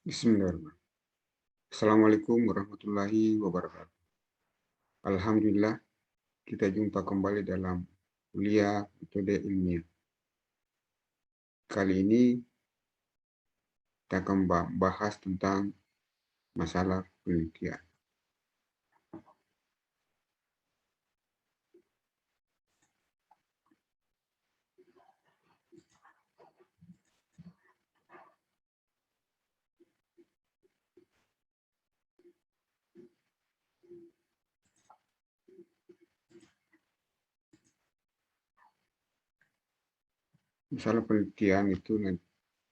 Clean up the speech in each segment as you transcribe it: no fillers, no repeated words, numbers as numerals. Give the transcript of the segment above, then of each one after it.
Bismillahirrahmanirrahim. Assalamualaikum warahmatullahi wabarakatuh. Alhamdulillah, kita jumpa kembali dalam kuliah metode ilmiah. Kali ini kita akan bahas tentang masalah penelitian. Masalah penelitian itu,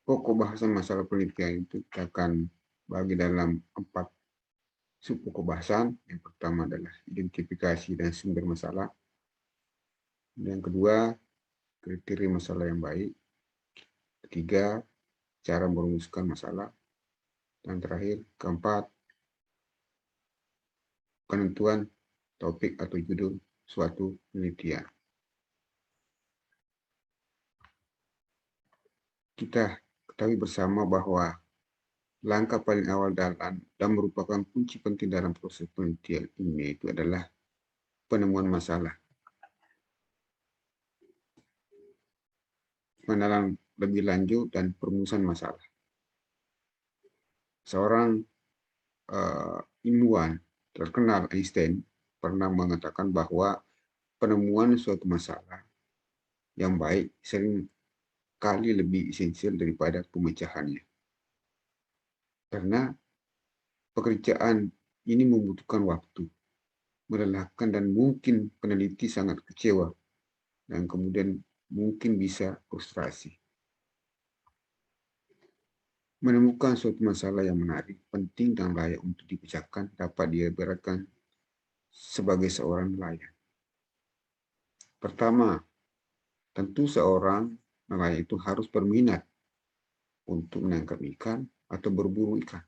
pokok bahasan masalah penelitian itu kita akan bagi dalam 4 sub pokok bahasan. Yang pertama adalah identifikasi dan sumber masalah. Yang kedua, kriteria masalah yang baik. Ketiga, cara merumuskan masalah. Dan terakhir, keempat, penentuan topik atau judul suatu penelitian. Kita ketahui bersama bahwa langkah paling awal dan merupakan kunci penting dalam proses penelitian ilmiah itu adalah penemuan masalah. Pengenalan lebih lanjut dan perumusan masalah. Seorang ilmuwan terkenal, Einstein, pernah mengatakan bahwa penemuan suatu masalah yang baik sering kali lebih esensial daripada pemecahannya. Karena pekerjaan ini membutuhkan waktu, melelahkan, dan mungkin peneliti sangat kecewa, dan kemudian mungkin bisa frustrasi. Menemukan suatu masalah yang menarik, penting, dan layak untuk dipecahkan dapat diibaratkan sebagai seorang nelayan. Pertama, tentu seorang nelayan itu harus berminat untuk menangkap ikan atau berburu ikan,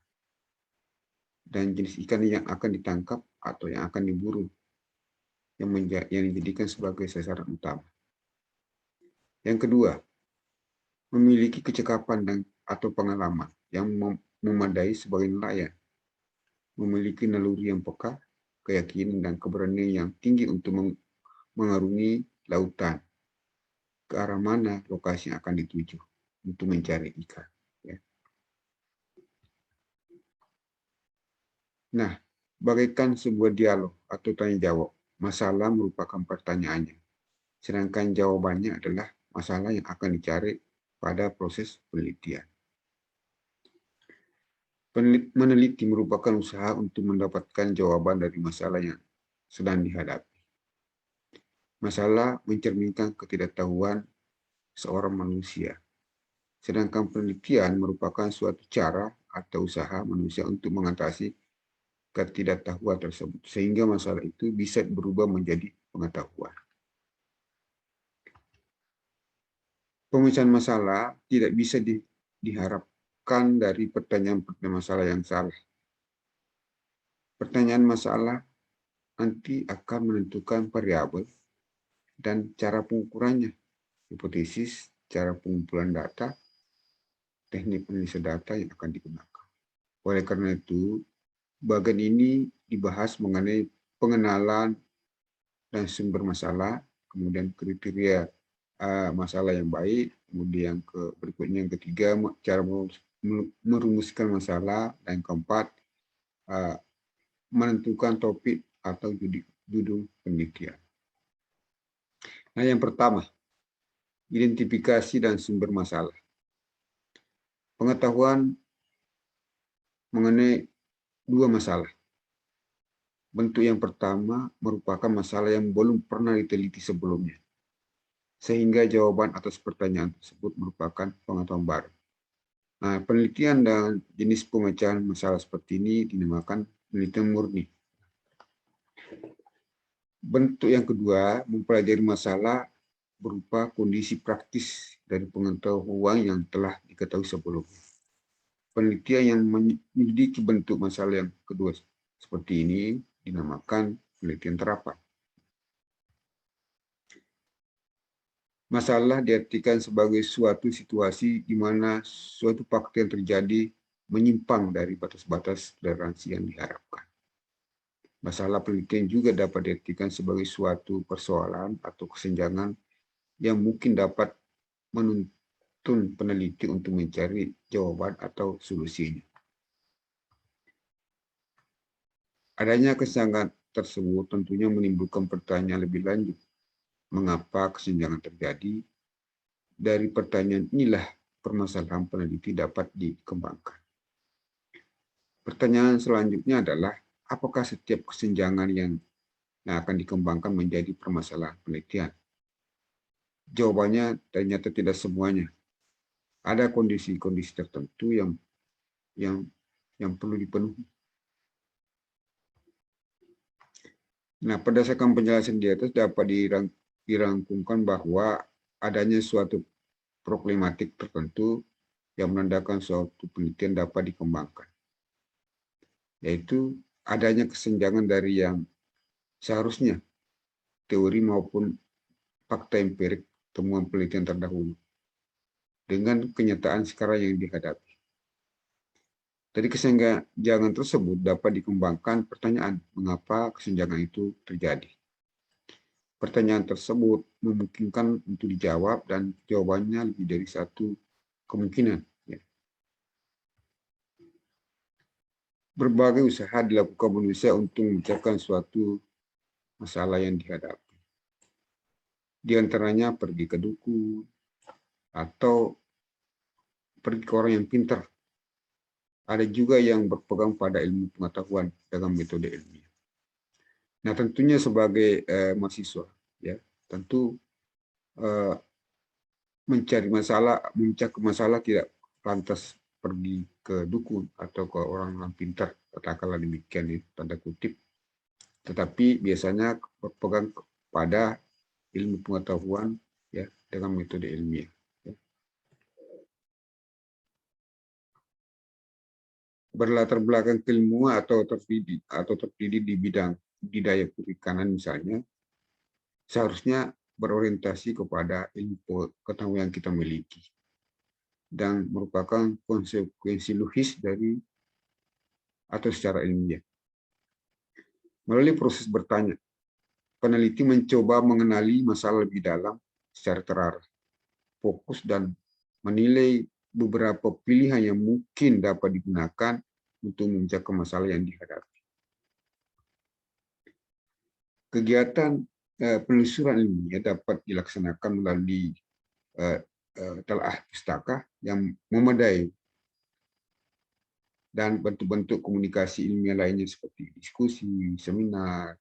dan jenis ikan yang akan ditangkap atau yang akan diburu, yang dijadikan sebagai sasaran utama. Yang kedua, memiliki kecekapan atau pengalaman yang memadai sebagai nelayan, memiliki naluri yang peka, keyakinan, dan keberanian yang tinggi untuk mengarungi lautan ke arah mana lokasi yang akan dituju untuk mencari ikan. Ya. Nah, bagaikan sebuah dialog atau tanya jawab, masalah merupakan pertanyaannya, sedangkan jawabannya adalah masalah yang akan dicari pada proses penelitian. Meneliti merupakan usaha untuk mendapatkan jawaban dari masalah yang sedang dihadapi. Masalah mencerminkan ketidaktahuan seorang manusia, sedangkan penelitian merupakan suatu cara atau usaha manusia untuk mengatasi ketidaktahuan tersebut, sehingga masalah itu bisa berubah menjadi pengetahuan. Pemecahan masalah tidak bisa diharapkan dari pertanyaan-pertanyaan masalah yang salah. Pertanyaan masalah nanti akan menentukan variabel dan cara pengukurannya, hipotesis, cara pengumpulan data, teknik analisa data yang akan digunakan. Oleh karena itu, bagian ini dibahas mengenai pengenalan dan sumber masalah, kemudian kriteria masalah yang baik, kemudian berikutnya yang ketiga, cara merumuskan masalah, dan keempat, menentukan topik atau judul penelitian. Nah, yang pertama, identifikasi dan sumber masalah. Pengetahuan mengenai dua masalah. Bentuk yang pertama merupakan masalah yang belum pernah diteliti sebelumnya, sehingga jawaban atas pertanyaan tersebut merupakan pengetahuan baru. Nah, penelitian dan jenis pemecahan masalah seperti ini dinamakan penelitian murni. Bentuk yang kedua mempelajari masalah berupa kondisi praktis dari pengetahuan yang telah diketahui sebelumnya. Penelitian yang menyelidiki bentuk masalah yang kedua seperti ini dinamakan penelitian terapan. Masalah diartikan sebagai suatu situasi di mana suatu fakta yang terjadi menyimpang dari batas-batas toleransi yang diharapkan. Masalah penelitian juga dapat diartikan sebagai suatu persoalan atau kesenjangan yang mungkin dapat menuntun peneliti untuk mencari jawaban atau solusinya. Adanya kesenjangan tersebut tentunya menimbulkan pertanyaan lebih lanjut. Mengapa kesenjangan terjadi? Dari pertanyaan inilah permasalahan peneliti dapat dikembangkan. Pertanyaan selanjutnya adalah, apakah setiap kesenjangan yang akan dikembangkan menjadi permasalahan penelitian? Jawabannya ternyata tidak semuanya. Ada kondisi-kondisi tertentu yang perlu dipenuhi. Nah, berdasarkan penjelasan di atas dapat dirangkumkan bahwa adanya suatu problematik tertentu yang menandakan suatu penelitian dapat dikembangkan, yaitu adanya kesenjangan dari yang seharusnya teori maupun fakta empirik temuan penelitian terdahulu dengan kenyataan sekarang yang dihadapi. Dari kesenjangan tersebut dapat dikembangkan pertanyaan mengapa kesenjangan itu terjadi. Pertanyaan tersebut memungkinkan untuk dijawab dan jawabannya lebih dari satu kemungkinan. Berbagai usaha dilakukan manusia untuk memecahkan suatu masalah yang dihadapi. Di antaranya pergi ke dukun atau pergi ke orang yang pintar. Ada juga yang berpegang pada ilmu pengetahuan dengan metode ilmiah. Nah, tentunya sebagai mahasiswa, ya, tentu mencari masalah, memecahkan masalah tidak lantas pergi ke dukun atau ke orang yang pintar, katakanlah demikian, ya, tanda kutip. Tetapi biasanya berpegang pada ilmu pengetahuan, ya, dengan metode ilmiah. Ya. Berlatar belakang keilmuan atau terdidik di bidang budidaya perikanan misalnya, seharusnya berorientasi kepada ilmu pengetahuan yang kita miliki dan merupakan konsekuensi logis dari atau secara ilmiah. Melalui proses bertanya, peneliti mencoba mengenali masalah lebih dalam secara terarah, fokus, dan menilai beberapa pilihan yang mungkin dapat digunakan untuk memecahkan masalah yang dihadapi. Kegiatan penelusuran ilmiah dapat dilaksanakan melalui telaah pustaka yang memadai dan bentuk-bentuk komunikasi ilmiah lainnya seperti diskusi, seminar,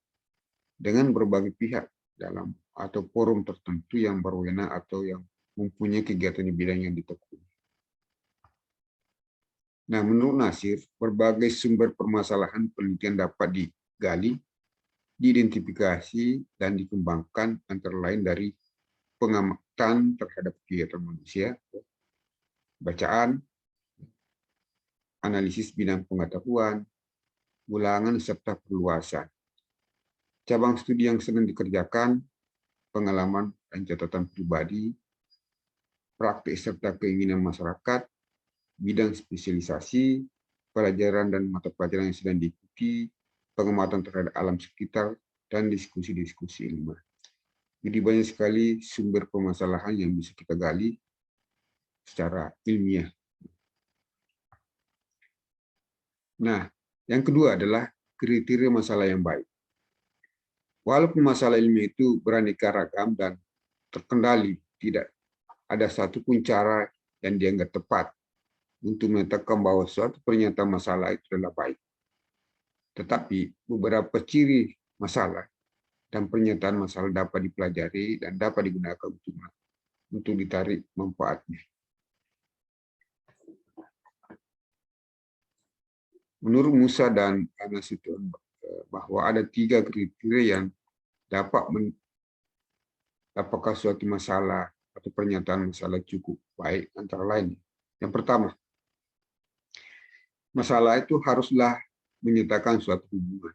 dengan berbagai pihak dalam atau forum tertentu yang berwenang atau yang mempunyai kegiatan di bidang yang ditekuni. Nah, menurut Nasir, berbagai sumber permasalahan penelitian dapat digali, diidentifikasi, dan dikembangkan antara lain dari pengamatan terhadap kegiatan manusia, bacaan, analisis bidang pengetahuan, ulangan, serta perluasan. Cabang studi yang sedang dikerjakan, pengalaman dan catatan pribadi, praktik serta keinginan masyarakat, bidang spesialisasi, pelajaran dan mata pelajaran yang sedang diikuti, pengamatan terhadap alam sekitar, dan diskusi-diskusi ilmiah. Jadi banyak sekali sumber permasalahan yang bisa kita gali secara ilmiah. Nah, yang kedua adalah kriteria masalah yang baik. Walaupun masalah ilmiah itu beraneka ragam dan terkendali, tidak ada satupun cara yang dianggap tepat untuk menyatakan bahwa suatu pernyataan masalah itu adalah baik. Tetapi beberapa ciri masalah dan pernyataan masalah dapat dipelajari dan dapat digunakan untuk ditarik manfaatnya. Menurut Musa dan Anasution, bahwa ada 3 kriteria yang dapat apakah suatu masalah atau pernyataan masalah cukup baik, antara lain. Yang pertama, masalah itu haruslah menyatakan suatu hubungan.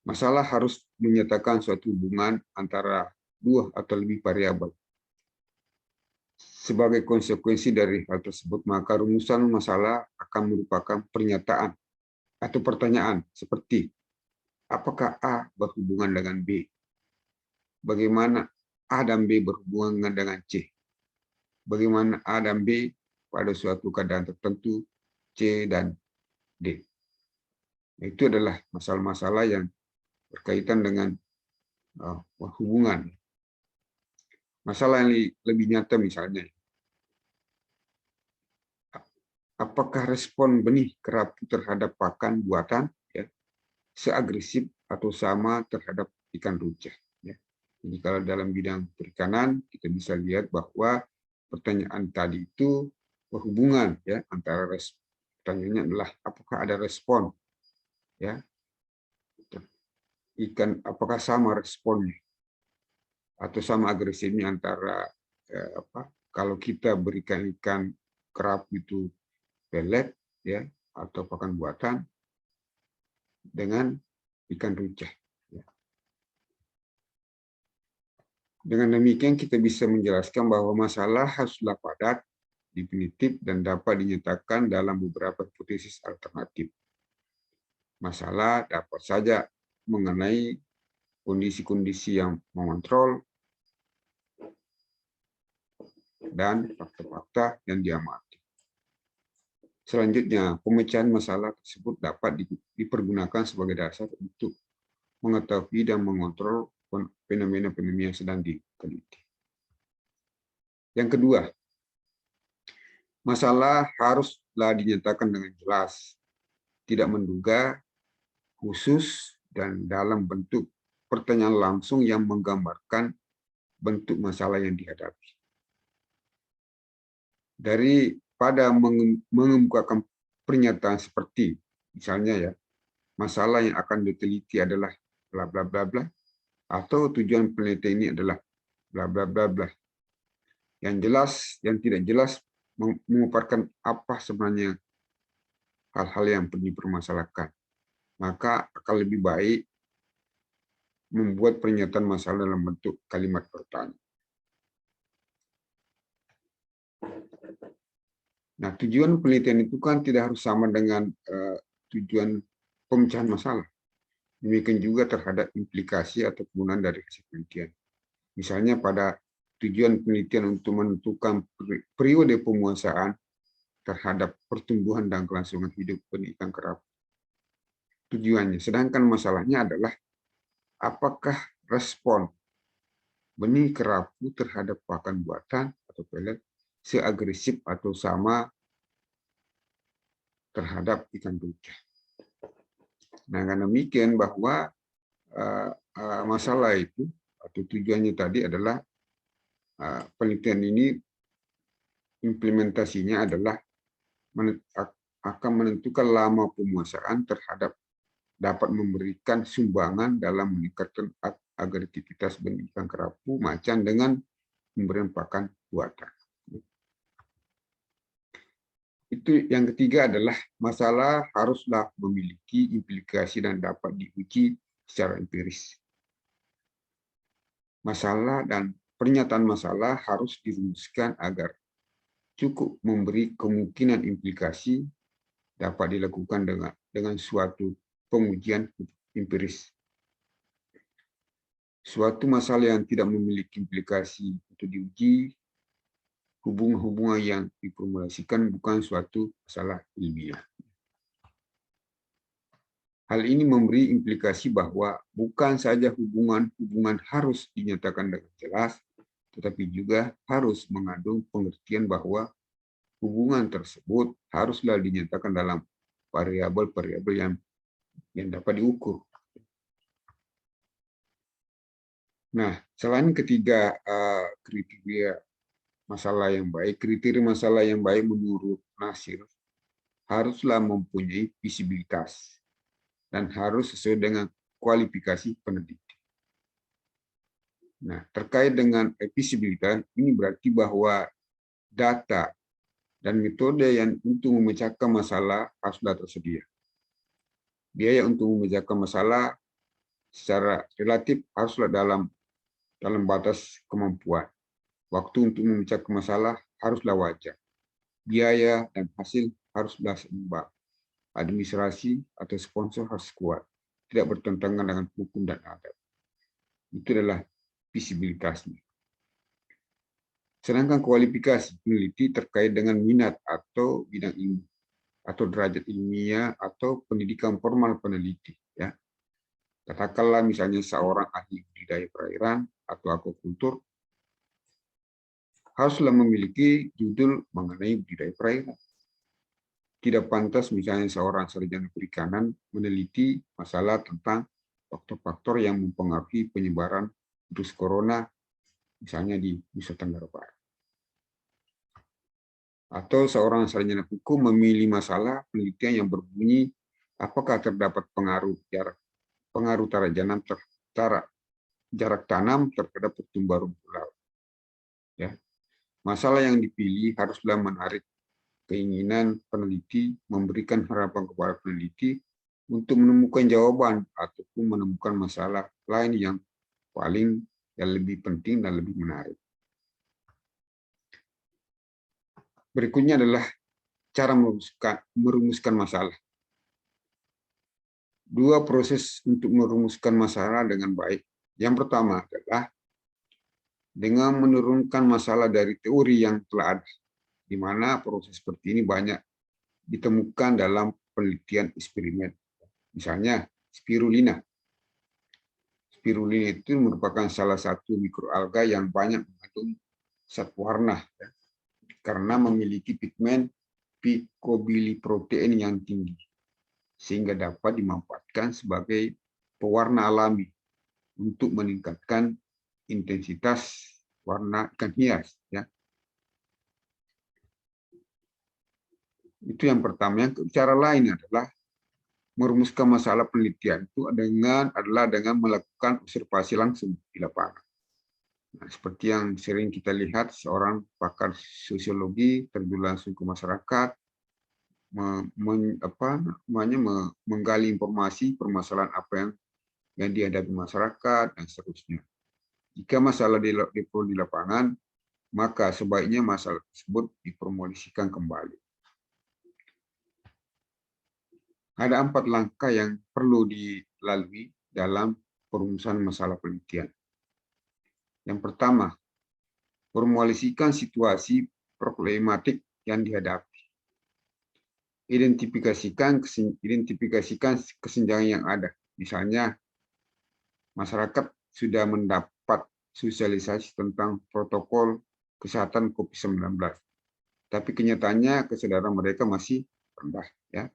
Masalah harus menyatakan suatu hubungan antara 2 atau lebih variabel. Sebagai konsekuensi dari hal tersebut, maka rumusan masalah akan merupakan pernyataan atau pertanyaan seperti, apakah A berhubungan dengan B? Bagaimana A dan B berhubungan dengan C? Bagaimana A dan B pada suatu keadaan tertentu, C dan D? Itu adalah masalah-masalah yang berkaitan dengan hubungan. Masalah yang lebih nyata misalnya, apakah respon benih kerapu terhadap pakan buatan seagresif atau sama terhadap ikan runcah? Jadi kalau dalam bidang perikanan kita bisa lihat bahwa pertanyaan tadi itu berhubungan antara pertanyaannya adalah apakah ada respon ikan, apakah sama responnya atau sama agresifnya antara kalau kita berikan ikan kerapu itu pelet atau pakan buatan dengan ikan runcah. Dengan demikian kita bisa menjelaskan bahwa masalah haruslah padat, definitif, dan dapat dinyatakan dalam beberapa hipotesis alternatif. Masalah dapat saja mengenai kondisi-kondisi yang mengontrol dan fakta-fakta yang diamati. Selanjutnya, pemecahan masalah tersebut dapat dipergunakan sebagai dasar untuk mengetahui dan mengontrol fenomena-fenomena yang sedang diteliti. Yang kedua, masalah haruslah dinyatakan dengan jelas, tidak menduga, khusus, dan dalam bentuk pertanyaan langsung yang menggambarkan bentuk masalah yang dihadapi. Daripada mengemukakan pernyataan seperti, misalnya masalah yang akan diteliti adalah bla bla bla bla, atau tujuan penelitian ini adalah bla bla bla bla. Yang jelas, yang tidak jelas memaparkan apa sebenarnya hal-hal yang perlu dipermasalahkan. Maka akan lebih baik membuat pernyataan masalah dalam bentuk kalimat pertanyaan. Nah, tujuan penelitian itu kan tidak harus sama dengan tujuan pemecahan masalah. Demikian juga terhadap implikasi atau kegunaan dari hasil penelitian. Misalnya pada tujuan penelitian untuk menentukan periode penguasaan terhadap pertumbuhan dan kelangsungan hidup benih ikan kerapu. Tujuannya, sedangkan masalahnya adalah apakah respon benih kerapu terhadap pakan buatan atau pelet seagresif atau sama terhadap ikan runcah. Nah, karena demikian bahwa masalah itu atau tujuannya tadi adalah penelitian ini implementasinya adalah akan menentukan lama penguasaan terhadap dapat memberikan sumbangan dalam meningkatkan agresivitas benih ikan kerapu macan dengan pemberian pakan buatan. Itu yang ketiga adalah masalah haruslah memiliki implikasi dan dapat diuji secara empiris. Masalah dan pernyataan masalah harus dirumuskan agar cukup memberi kemungkinan implikasi dapat dilakukan dengan suatu pengujian empiris. Suatu masalah yang tidak memiliki implikasi untuk diuji, hubungan-hubungan yang diformulasikan bukan suatu masalah ilmiah. Hal ini memberi implikasi bahwa bukan saja hubungan-hubungan harus dinyatakan dengan jelas, tetapi juga harus mengandung pengertian bahwa hubungan tersebut haruslah dinyatakan dalam variabel-variabel yang dapat diukur. Nah, selain ketiga kriteria masalah yang baik, kriteria masalah yang baik menurut Nasir haruslah mempunyai visibilitas dan harus sesuai dengan kualifikasi peneliti. Nah, terkait dengan visibilitas, ini berarti bahwa data dan metode yang untuk memecahkan masalah haruslah tersedia. Biaya untuk memecahkan masalah secara relatif haruslah dalam batas kemampuan. Waktu untuk memecahkan masalah haruslah wajar. Biaya dan hasil haruslah seimbang. Administrasi atau sponsor harus kuat, tidak bertentangan dengan hukum dan adat. Itu adalah visibilitasnya. Sedangkan kualifikasi peneliti terkait dengan minat atau bidang ilmu, atau derajat ilmiah atau pendidikan formal peneliti. Ya. Katakanlah misalnya seorang ahli budidaya perairan atau akukultur haruslah memiliki judul mengenai budidaya perairan. Tidak pantas misalnya seorang sarjana perikanan meneliti masalah tentang faktor-faktor yang mempengaruhi penyebaran virus corona, misalnya di Nusa Tenggara Barat. Atau seorang sarjana hukum memilih masalah penelitian yang berbunyi apakah terdapat pengaruh jarak tanam terhadap pertumbuhan rumput laut. Ya. Masalah yang dipilih haruslah menarik keinginan peneliti, memberikan harapan kepada peneliti untuk menemukan jawaban ataupun menemukan masalah lain yang lebih penting dan lebih menarik. Berikutnya adalah cara merumuskan masalah. Dua proses untuk merumuskan masalah dengan baik. Yang pertama adalah dengan menurunkan masalah dari teori yang telah ada, di mana proses seperti ini banyak ditemukan dalam penelitian eksperimen. Misalnya spirulina. Spirulina itu merupakan salah satu mikroalga yang banyak mengandung zat warna, ya, karena memiliki pigmen picobiliprotein yang tinggi, sehingga dapat dimanfaatkan sebagai pewarna alami untuk meningkatkan intensitas warna ikan hias. Ya. Itu yang pertama. Yang cara lain adalah merumuskan masalah penelitian itu adalah dengan melakukan observasi langsung di lapangan. Nah, seperti yang sering kita lihat, seorang pakar sosiologi terjun langsung ke masyarakat, menggali informasi permasalahan apa yang dihadapi masyarakat dan seterusnya. Jika masalah di lapangan, maka sebaiknya masalah tersebut dipromosikan kembali. Ada 4 langkah yang perlu dilalui dalam perumusan masalah penelitian. Yang pertama, formulasikan situasi problematik yang dihadapi. Identifikasikan kesenjangan yang ada. Misalnya, masyarakat sudah mendapat sosialisasi tentang protokol kesehatan COVID-19. Tapi kenyataannya kesadaran mereka masih rendah. Ya.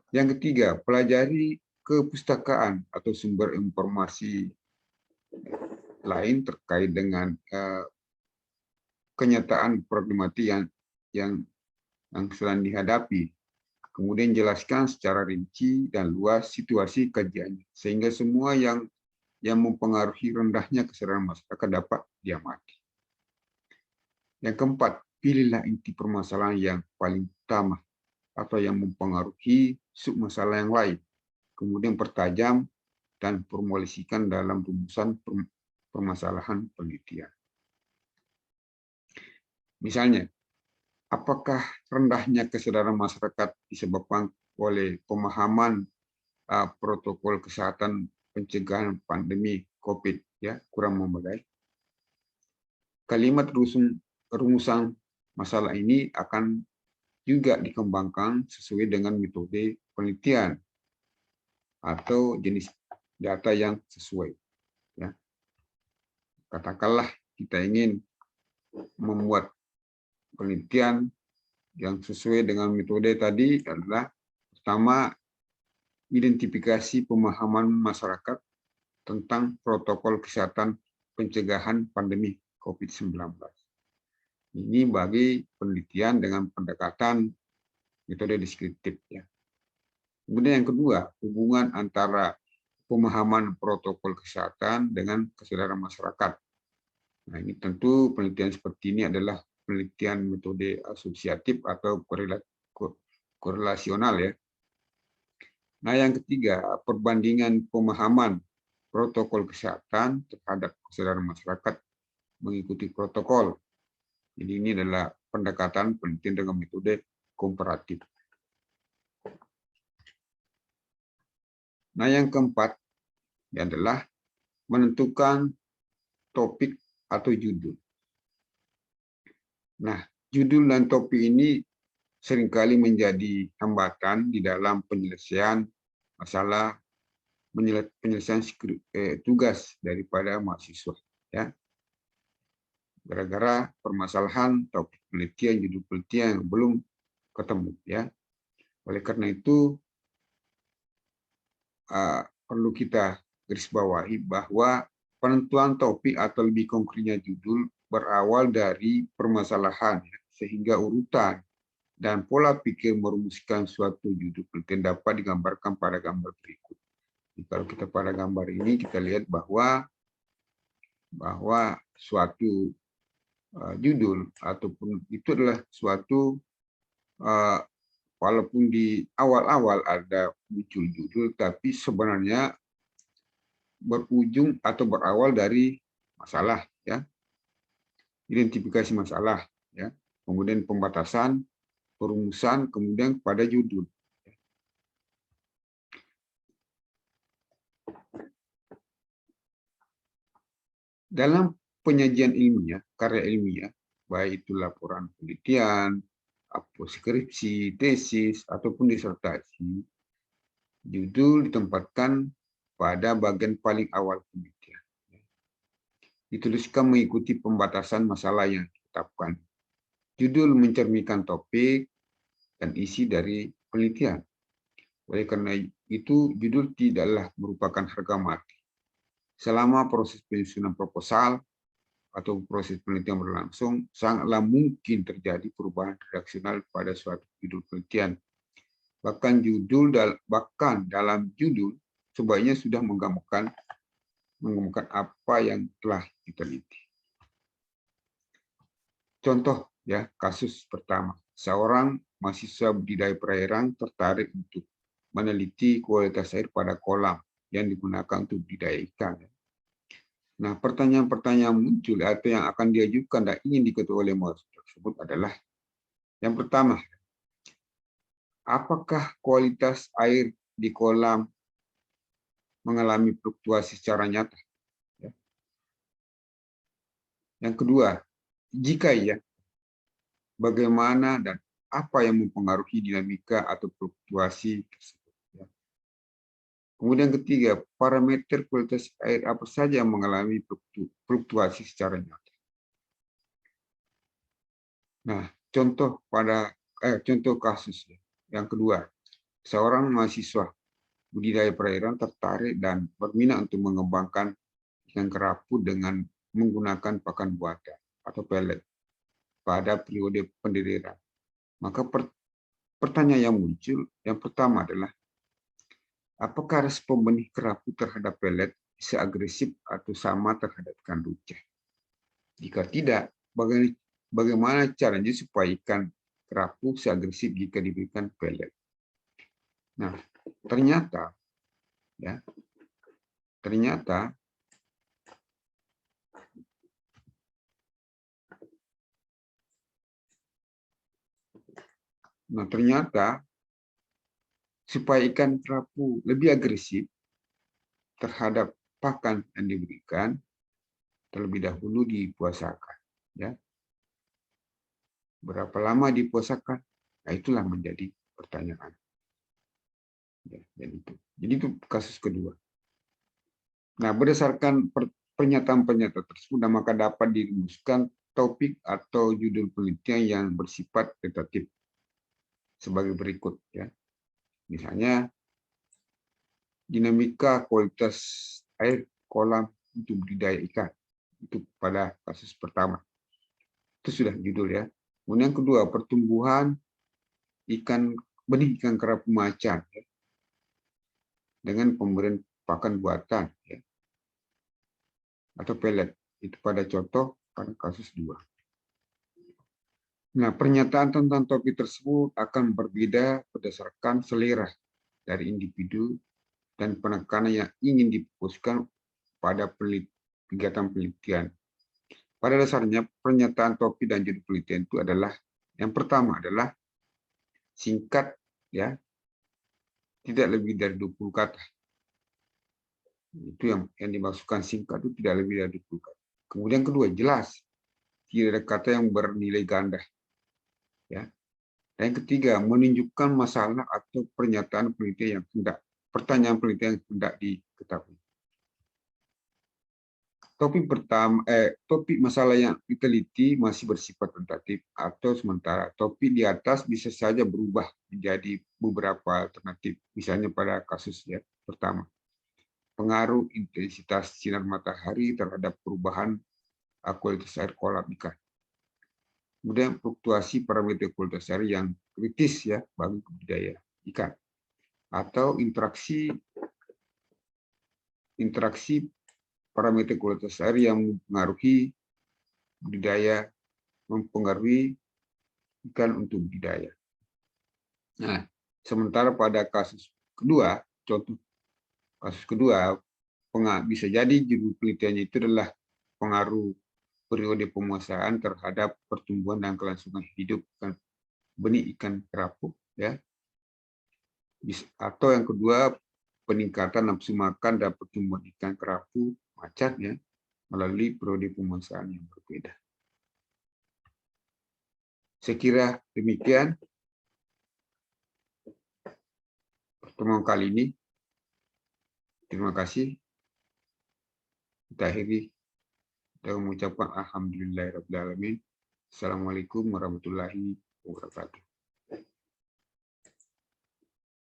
Yang ketiga, pelajari kepustakaan atau sumber informasi lain terkait dengan kenyataan problematik yang sedang dihadapi. Kemudian jelaskan secara rinci dan luas situasi kajiannya, sehingga semua yang mempengaruhi rendahnya kesadaran masyarakat dapat diamati. Yang keempat, pilihlah inti permasalahan yang paling utama atau yang mempengaruhi submasalah yang lain. Kemudian pertajam dan formulasikan dalam rumusan permasalahan penelitian. Misalnya, apakah rendahnya kesadaran masyarakat disebabkan oleh pemahaman protokol kesehatan pencegahan pandemi COVID kurang memadai? Kalimat rumusan masalah ini akan juga dikembangkan sesuai dengan metode penelitian atau jenis data yang sesuai. Ya. Katakanlah kita ingin membuat penelitian yang sesuai dengan metode tadi adalah pertama, identifikasi pemahaman masyarakat tentang protokol kesehatan pencegahan pandemi COVID-19. Ini bagi penelitian dengan pendekatan metode deskriptif. Ya. Kemudian yang kedua, hubungan antara pemahaman protokol kesehatan dengan kesadaran masyarakat. Nah, ini tentu penelitian seperti ini adalah penelitian metode asosiatif atau korelasional. Ya. Nah, yang ketiga, perbandingan pemahaman protokol kesehatan terhadap kesadaran masyarakat mengikuti protokol. Jadi ini adalah pendekatan penelitian dengan metode komparatif. Nah, yang keempat adalah menentukan topik atau judul. Nah, judul dan topik ini seringkali menjadi hambatan di dalam penyelesaian masalah, penyelesaian tugas daripada mahasiswa. Ya, gara-gara permasalahan topik penelitian, judul penelitian yang belum ketemu. Ya, oleh karena itu perlu kita garis bawahi bahwa penentuan topik atau lebih konkretnya judul berawal dari permasalahan, ya, sehingga urutan dan pola pikir merumuskan suatu judul penelitian dapat digambarkan pada gambar berikut. Jadi, kalau kita pada gambar ini kita lihat bahwa suatu judul ataupun itu adalah suatu walaupun di awal-awal ada muncul judul, tapi sebenarnya berujung atau berawal dari masalah, ya, identifikasi masalah, ya, kemudian pembatasan, perumusan, kemudian pada judul. Dalam penyajian ilmiah, karya ilmiah, baik itu laporan penelitian, skripsi, tesis, ataupun disertasi, judul ditempatkan pada bagian paling awal penelitian. Dituliskan mengikuti pembatasan masalah yang ditetapkan. Judul mencerminkan topik dan isi dari penelitian. Oleh karena itu, judul tidaklah merupakan harga mati. Selama proses penyusunan proposal atau proses penelitian berlangsung, sangatlah mungkin terjadi perubahan redaksional pada suatu judul penelitian. Bahkan dalam judul sebaiknya sudah menggambarkan apa yang telah diteliti. Contoh, ya, kasus pertama, seorang mahasiswa budidaya perairan tertarik untuk meneliti kualitas air pada kolam yang digunakan untuk budidaya ikan. Nah, pertanyaan-pertanyaan muncul atau yang akan diajukan dan ingin diketahui oleh mahasiswa tersebut adalah, yang pertama, apakah kualitas air di kolam mengalami fluktuasi secara nyata? Yang kedua, jika iya, bagaimana dan apa yang mempengaruhi dinamika atau fluktuasi tersebut? Kemudian ketiga, parameter kualitas air apa saja yang mengalami fluktuasi secara nyata. Nah, contoh kasus yang kedua, seorang mahasiswa budidaya perairan tertarik dan berminat untuk mengembangkan ikan kerapu dengan menggunakan pakan buatan atau pelet pada periode pendirian. Maka pertanyaan yang muncul yang pertama adalah, apakah respon benih kerapu terhadap pelet bisa agresif atau sama terhadap ikan rucah? Jika tidak, bagaimana caranya supaya ikan kerapu seagresif jika diberikan pelet? Nah, ternyata supaya ikan kerapu lebih agresif terhadap pakan yang diberikan, terlebih dahulu dipuasakan. Ya. Berapa lama dipuasakan? Nah, itulah menjadi pertanyaan. Ya, jadi itu kasus kedua. Nah, berdasarkan pernyataan-pernyataan tersebut, maka dapat dirumuskan topik atau judul penelitian yang bersifat tentatif sebagai berikut. Ya. Misalnya, dinamika kualitas air kolam untuk budidaya ikan. Itu pada kasus pertama. Itu sudah judul, ya. Kemudian yang kedua, pertumbuhan benih ikan kerapu macan, ya, dengan pemberian pakan buatan, ya, atau pelet. Itu pada contoh pada kasus 2. Nah, pernyataan tentang topik tersebut akan berbeda berdasarkan selera dari individu dan penekanan yang ingin difokuskan pada kegiatan penelitian. Pada dasarnya pernyataan topik dan judul penelitian itu adalah yang pertama adalah singkat, ya, tidak lebih dari 20 kata. Itu yang dimaksudkan singkat itu tidak lebih dari 20 kata. Kemudian kedua, jelas, tidak ada kata yang bernilai ganda, ya. Dan yang ketiga, menunjukkan masalah atau pernyataan penelitian yang hendak, pertanyaan penelitian yang hendak diketahui. Topik masalah yang diteliti masih bersifat tentatif atau sementara. Topik di atas bisa saja berubah menjadi beberapa alternatif. Misalnya pada kasus ya pertama, pengaruh intensitas sinar matahari terhadap perubahan kualitas air kolam ikan. Kemudian fluktuasi parameter kualitas air yang kritis ya bagi budidaya ikan, atau interaksi parameter kualitas air yang mempengaruhi ikan untuk budidaya. Nah, sementara pada kasus kedua, contoh kasus kedua, bisa jadi judul penelitiannya itu adalah pengaruh periode pemuasaan terhadap pertumbuhan dan kelangsungan hidup benih ikan kerapu, ya. Atau yang kedua, peningkatan nafsu makan dan pertumbuhan ikan kerapu macan ya melalui periode pemuasaan yang berbeda. Saya kira demikian pertemuan kali ini. Terima kasih. Kita akhiri dengan mengucapkan alhamdulillahirabbil alamin. Assalamualaikum warahmatullahi wabarakatuh.